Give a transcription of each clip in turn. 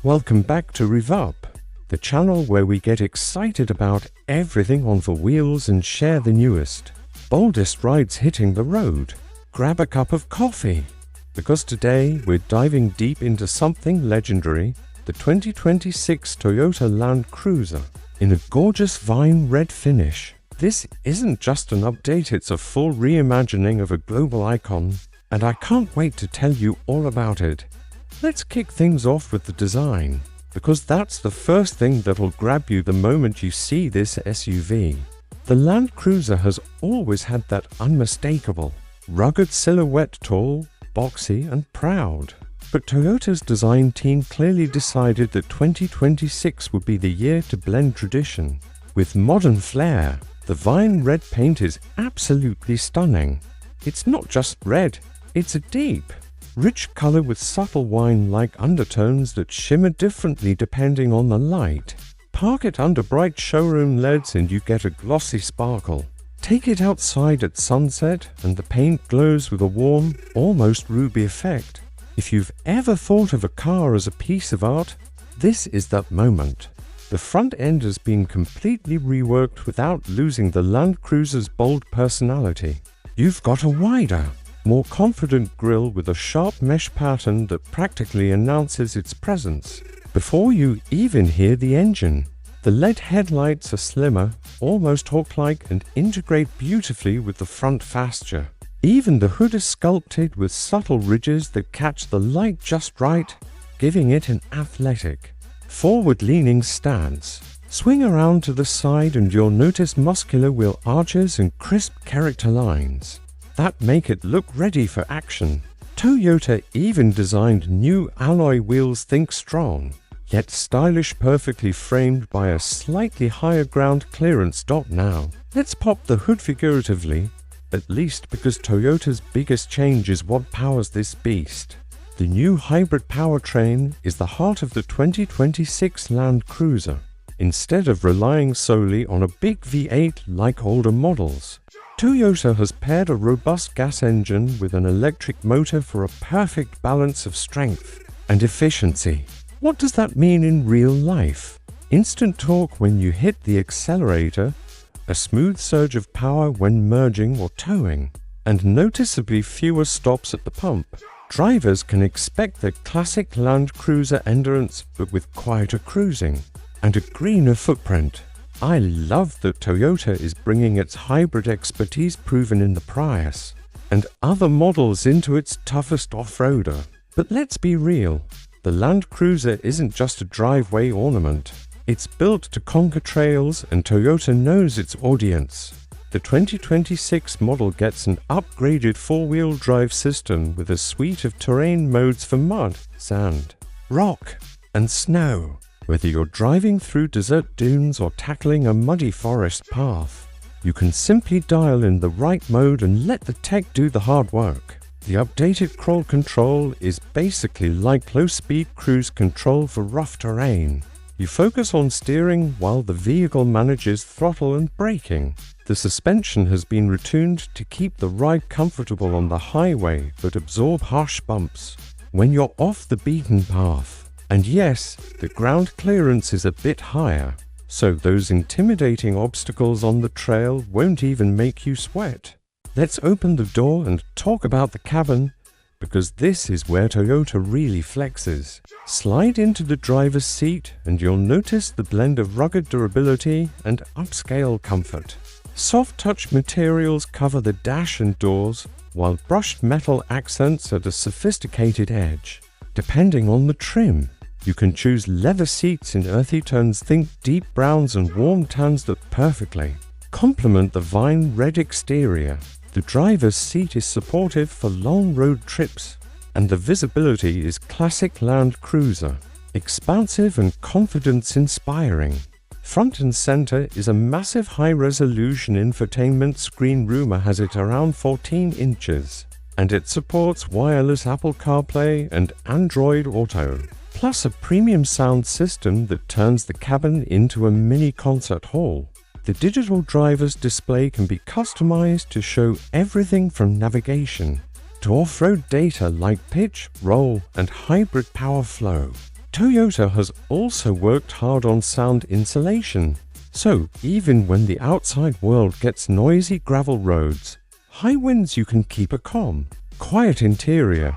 Welcome back to RevUp, the channel where we get excited about everything on the wheels and share the newest, boldest rides hitting the road. Grab a cup of coffee, because today we're diving deep into something legendary, the 2026 Toyota Land Cruiser, in a gorgeous vine red finish. This isn't just an update, it's a full reimagining of a global icon, and I can't wait to tell you all about it. Let's kick things off with the design, because that's the first thing that'll grab you the moment you see this SUV. The Land Cruiser has always had that unmistakable, rugged silhouette, tall, boxy and proud. But Toyota's design team clearly decided that 2026 would be the year to blend tradition with modern flair. The vine red paint is absolutely stunning. It's not just red, it's a deep, rich color with subtle wine-like undertones that shimmer differently depending on the light. Park it under bright showroom LEDs and you get a glossy sparkle. Take it outside at sunset and the paint glows with a warm, almost ruby effect. If you've ever thought of a car as a piece of art, this is that moment. The front end has been completely reworked without losing the Land Cruiser's bold personality. You've got a wider, more confident grille with a sharp mesh pattern that practically announces its presence before you even hear the engine. The LED headlights are slimmer, almost hawk-like, and integrate beautifully with the front fascia. Even the hood is sculpted with subtle ridges that catch the light just right, giving it an athletic, forward-leaning stance. Swing around to the side and you'll notice muscular wheel arches and crisp character lines that make it look ready for action. Toyota even designed new alloy wheels, think strong, yet stylish, perfectly framed by a slightly higher ground clearance dot. Now, let's pop the hood figuratively, at least because Toyota's biggest change is what powers this beast. The new hybrid powertrain is the heart of the 2026 Land Cruiser. Instead of relying solely on a big V8 like older models, Toyota has paired a robust gas engine with an electric motor for a perfect balance of strength and efficiency. What does that mean in real life? Instant torque when you hit the accelerator, a smooth surge of power when merging or towing, and noticeably fewer stops at the pump. Drivers can expect the classic Land Cruiser endurance but with quieter cruising and a greener footprint. I love that Toyota is bringing its hybrid expertise proven in the Prius and other models into its toughest off-roader. But let's be real, the Land Cruiser isn't just a driveway ornament. It's built to conquer trails, and Toyota knows its audience. The 2026 model gets an upgraded four-wheel drive system with a suite of terrain modes for mud, sand, rock, and snow. Whether you're driving through desert dunes or tackling a muddy forest path, you can simply dial in the right mode and let the tech do the hard work. The updated crawl control is basically like low-speed cruise control for rough terrain. You focus on steering while the vehicle manages throttle and braking. The suspension has been retuned to keep the ride comfortable on the highway but absorb harsh bumps when you're off the beaten path. And yes, the ground clearance is a bit higher, so those intimidating obstacles on the trail won't even make you sweat. Let's open the door and talk about the cabin, because this is where Toyota really flexes. Slide into the driver's seat and you'll notice the blend of rugged durability and upscale comfort. Soft touch materials cover the dash and doors, while brushed metal accents add a sophisticated edge. Depending on the trim, you can choose leather seats in earthy tones, think deep browns and warm tans that perfectly complement the vine red exterior. The driver's seat is supportive for long road trips, and the visibility is classic Land Cruiser, expansive and confidence-inspiring. Front and center is a massive high-resolution infotainment screen. Rumor has it around 14 inches, and it supports wireless Apple CarPlay and Android Auto, plus a premium sound system that turns the cabin into a mini concert hall. The digital driver's display can be customized to show everything from navigation to off-road data like pitch, roll, and hybrid power flow. Toyota has also worked hard on sound insulation, so even when the outside world gets noisy gravel roads, high winds, you can keep a calm, quiet interior.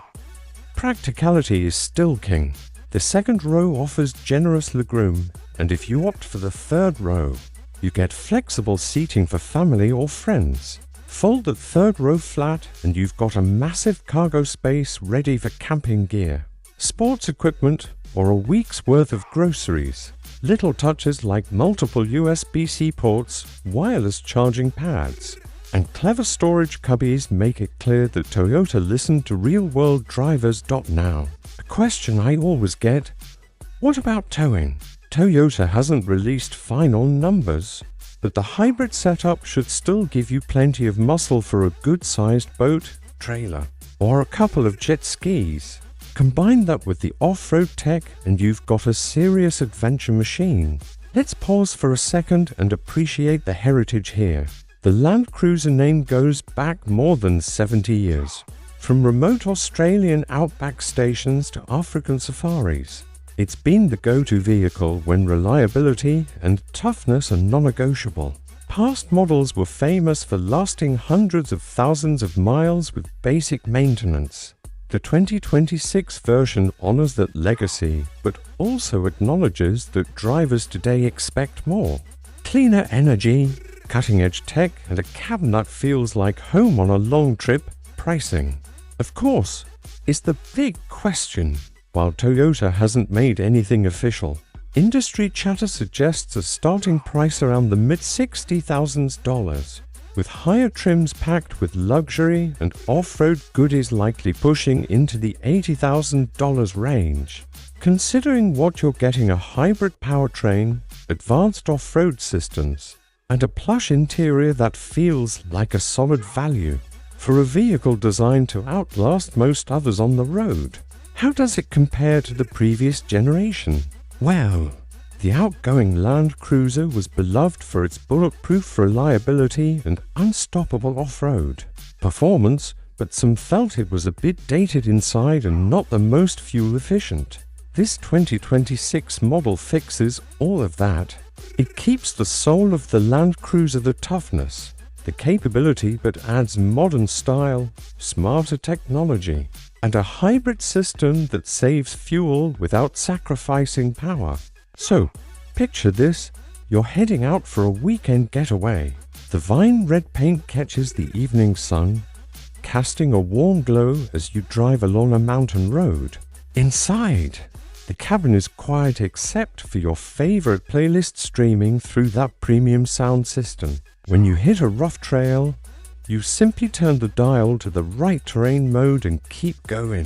Practicality is still king. The second row offers generous legroom, and if you opt for the third row, you get flexible seating for family or friends. Fold the third row flat and you've got a massive cargo space ready for camping gear, sports equipment, or a week's worth of groceries. Little touches like multiple USB-C ports, wireless charging pads, and clever storage cubbies make it clear that Toyota listened to real-world drivers. Now, a question I always get: what about towing? Toyota hasn't released final numbers, but the hybrid setup should still give you plenty of muscle for a good-sized boat, trailer, or a couple of jet skis. Combine that with the off-road tech and you've got a serious adventure machine. Let's pause for a second and appreciate the heritage here. The Land Cruiser name goes back more than 70 years. From remote Australian outback stations to African safaris, it's been the go-to vehicle when reliability and toughness are non-negotiable. Past models were famous for lasting hundreds of thousands of miles with basic maintenance. The 2026 version honors that legacy, but also acknowledges that drivers today expect more. Cleaner energy, cutting-edge tech, and a cabin that feels like home on a long trip. Pricing, of course, is the big question. While Toyota hasn't made anything official, industry chatter suggests a starting price around the mid-$60,000, with higher trims packed with luxury and off-road goodies likely pushing into the $80,000 range. Considering what you're getting: a hybrid powertrain, advanced off-road systems, and a plush interior that feels like a solid value for a vehicle designed to outlast most others on the road. How does it compare to the previous generation? Well, the outgoing Land Cruiser was beloved for its bulletproof reliability and unstoppable off-road performance, but some felt it was a bit dated inside and not the most fuel efficient. This 2026 model fixes all of that. It keeps the soul of the Land Cruiser, the toughness, the capability, but adds modern style, smarter technology, and a hybrid system that saves fuel without sacrificing power. So, picture this: you're heading out for a weekend getaway. The vine red paint catches the evening sun, casting a warm glow as you drive along a mountain road. Inside, the cabin is quiet except for your favorite playlist streaming through that premium sound system. When you hit a rough trail, you simply turn the dial to the right terrain mode and keep going.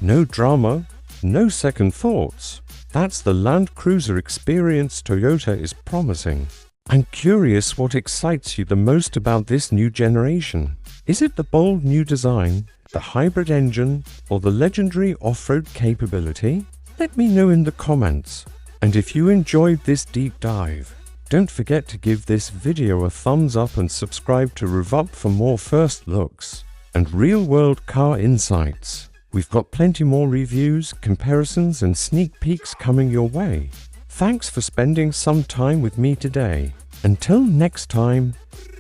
No drama, no second thoughts. That's the Land Cruiser experience Toyota is promising. I'm curious what excites you the most about this new generation. Is it the bold new design, the hybrid engine, or the legendary off-road capability? Let me know in the comments. And if you enjoyed this deep dive, don't forget to give this video a thumbs up and subscribe to RevUp for more first looks and real-world car insights. We've got plenty more reviews, comparisons, and sneak peeks coming your way. Thanks for spending some time with me today. Until next time,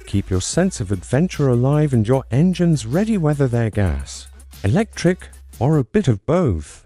keep your sense of adventure alive and your engines ready, whether they're gas, electric, or a bit of both.